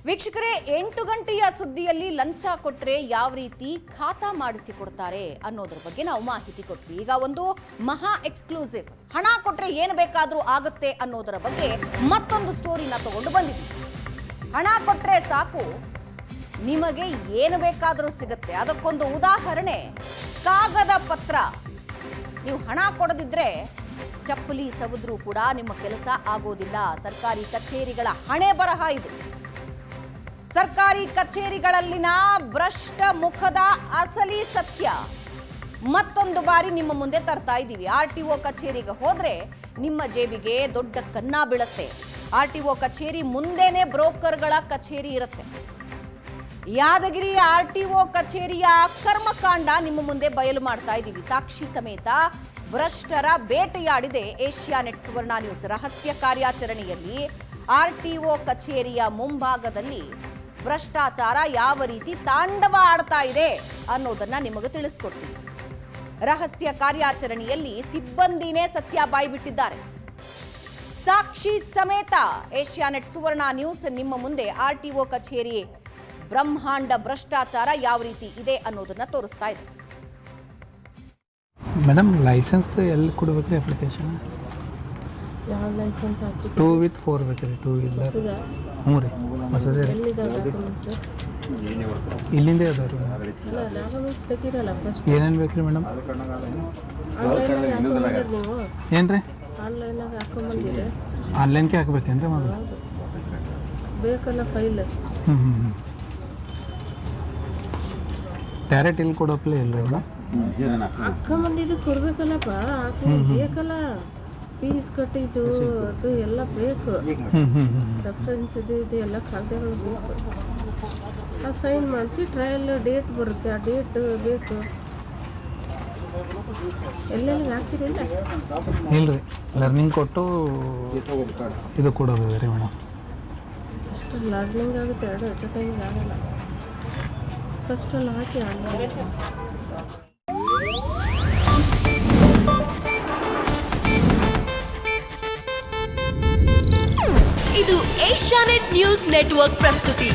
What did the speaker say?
ವೀಕ್ಷಕರೇ 8 ಗಂಟೆಯ ಸುದ್ದಿಯಲ್ಲಿ ಲಂಚ ಕೊಟ್ಟರೆ ಯಾವ ರೀತಿ ಖಾತಾ ಮಾಡಿಸಿಕೊಡ್ತಾರೆ ಅನ್ನೋದ್ರ ಬಗ್ಗೆ ನಾವು ಮಾಹಿತಿ ಕೊಟ್ವಿ. ಈಗ ಒಂದು ಮಹಾ ಎಕ್ಸ್ಕ್ಲೂಸಿವ್ ಹಣ ಕೊಟ್ಟರೆ ಏನು ಬೇಕಾದರೂ ಆಗುತ್ತೆ ಅನ್ನೋದರ ಬಗ್ಗೆ ಮತ್ತೊಂದು ಸ್ಟೋರಿನ ತಗೊಂಡು ಬಂದಿದ್ವಿ. ಹಣ ಕೊಟ್ಟರೆ ಸಾಕು ನಿಮಗೆ ಏನು ಬೇಕಾದರೂ ಸಿಗುತ್ತೆ. ಅದಕ್ಕೊಂದು ಉದಾಹರಣೆ ಕಾಗದ ಪತ್ರ. ನೀವು ಹಣ ಕೊಡದಿದ್ರೆ ಚಪ್ಪಲಿ ಸವಿದ್ರೂ ಕೂಡ ನಿಮ್ಮ ಕೆಲಸ ಆಗೋದಿಲ್ಲ. ಸರ್ಕಾರಿ ಕಚೇರಿಗಳ ಹಣೆ ಬರಹ ಇದು. ಸರ್ಕಾರಿ ಕಚೇರಿಗಳಲ್ಲಿನ ಭ್ರಷ್ಟ ಮುಖದ ಅಸಲಿ ಸತ್ಯ ಮತ್ತೊಂದು ಬಾರಿ ನಿಮ್ಮ ಮುಂದೆ ತರ್ತಾ ಇದ್ದೀವಿ. RTO ಕಚೇರಿಗೆ ಹೋದ್ರೆ ನಿಮ್ಮ ಜೇಬಿಗೆ ದೊಡ್ಡ ಕನ್ನ ಬೀಳುತ್ತೆ. RTO ಕಚೇರಿ ಮುಂದೆನೆ ಬ್ರೋಕರ್ಗಳ ಕಚೇರಿ ಇರುತ್ತೆ. ಯಾದಗಿರಿ RTO ಕಚೇರಿಯ ಕರ್ಮಕಾಂಡ ನಿಮ್ಮ ಮುಂದೆ ಬಯಲು ಮಾಡ್ತಾ ಇದ್ದೀವಿ. ಸಾಕ್ಷಿ ಸಮೇತ ಭ್ರಷ್ಟರ ಬೇಟೆಯಾಡಿದೆ ಏಷ್ಯಾನೆಟ್ ಸುವರ್ಣ ನ್ಯೂಸ್. ರಹಸ್ಯ ಕಾರ್ಯಾಚರಣೆಯಲ್ಲಿ RTO ಕಚೇರಿಯ ಮುಂಭಾಗದಲ್ಲಿ ಭ್ರಷ್ಟಾಚಾರ ಯಾವ ರೀತಿ ತಾಂಡವ ಆಡ್ತಾ ಇದೆ ಅನ್ನೋದನ್ನ ನಿಮಗೆ ತಿಳಿಸ್ಕೊಡ್ತೀವಿ. ರಹಸ್ಯ ಕಾರ್ಯಾಚರಣೆಯಲ್ಲಿ ಸಿಬ್ಬಂದಿನೇ ಸತ್ಯ ಬಾಯ್ಬಿಟ್ಟಿದ್ದಾರೆ. ಸಾಕ್ಷಿ ಸಮೇತ ಏಷ್ಯಾನೆಟ್ ಸುವರ್ಣ ನ್ಯೂಸ್ ನಿಮ್ಮ ಮುಂದೆ RTO ಕಚೇರಿ ಬ್ರಹ್ಮಾಂಡ ಭ್ರಷ್ಟಾಚಾರ ಯಾವ ರೀತಿ ಇದೆ ಅನ್ನೋದನ್ನ ತೋರಿಸ್ತಾ ಇದೆ. ಮೇಡಮ್ ಲೈಸೆನ್ಸ್ ಎಲ್ಲಿ ಕೊಡಬೇಕ್ರಿ ಅಪ್ಲಿಕೇಶನ್? ಯಾವ ಲೈಸೆನ್ಸ್ ಹಾಕಿ 2 with 4 ಬೇಕ್ರಿ. 2 ವೀಲರ್. ಹ್ಞೂ ರೀ, ಹೊಸದೇ ರೀ. ಇಲ್ಲಿಂದ ಅದಾವ ರೀ. ಏನೇನು ಬೇಕ್ರಿ ಮೇಡಮ್? ಏನು ರೀ? ಆನ್ಲೈನ್ಗೆ ಹಾಕ್ಬೇಕೇನ್ರಿ ಮೊದಲು? ಬೇಕಲ್ಲ ಫೈಲ್. ಡೈರೆಕ್ಟ್ ಇಲ್ಲಿ ಕೊಡೋಪ್ಲೆ ಇಲ್ಲ ರೀ ಮೇಡಮ್? ಹಾಕೊಂಬಂದಿದ್ದು ಕೊಡ್ಬೇಕಲ್ಲಪ್ಪ, ಬೇಕಲ್ಲ. ಫೀಸ್ ಕಟ್ಟಿದ್ದು ಅದು ಎಲ್ಲ ಬೇಕು. ರೆಫರೆನ್ಸ್ ಇದು ಎಲ್ಲ ಕಾಗದಗಳು ಬೇಕು. ಆ ಸೈನ್ ಮಾಡಿಸಿ ಟ್ರಯಲ್ ಡೇಟ್ ಬರುತ್ತೆ, ಆ ಡೇಟ್ ಬೇಕು. ಎಲ್ಲೆಲ್ಲಿ ಹಾಕ್ತಿರಿಲ್ಲ? ಇಲ್ರಿ, ಲರ್ನಿಂಗ್ ಕೊಟ್ಟು ಇದು ಕೊಡೋದು ರೀ ಮೇಡಮ್. ಅಷ್ಟು ಲರ್ನಿಂಗ್ ಆಗುತ್ತೆ, ಎರಡು ಎಟ್ ಟೈಮಿಗೆ ಆಗಲ್ಲ. ಫಸ್ಟಲ್ಲಿ ಹಾಕಿ ಆಮೇಲೆ ಇದು ಏಷ್ಯಾನೆಟ್ ನ್ಯೂಸ್ ನೆಟ್ವರ್ಕ್ ಪ್ರಸ್ತುತಿ.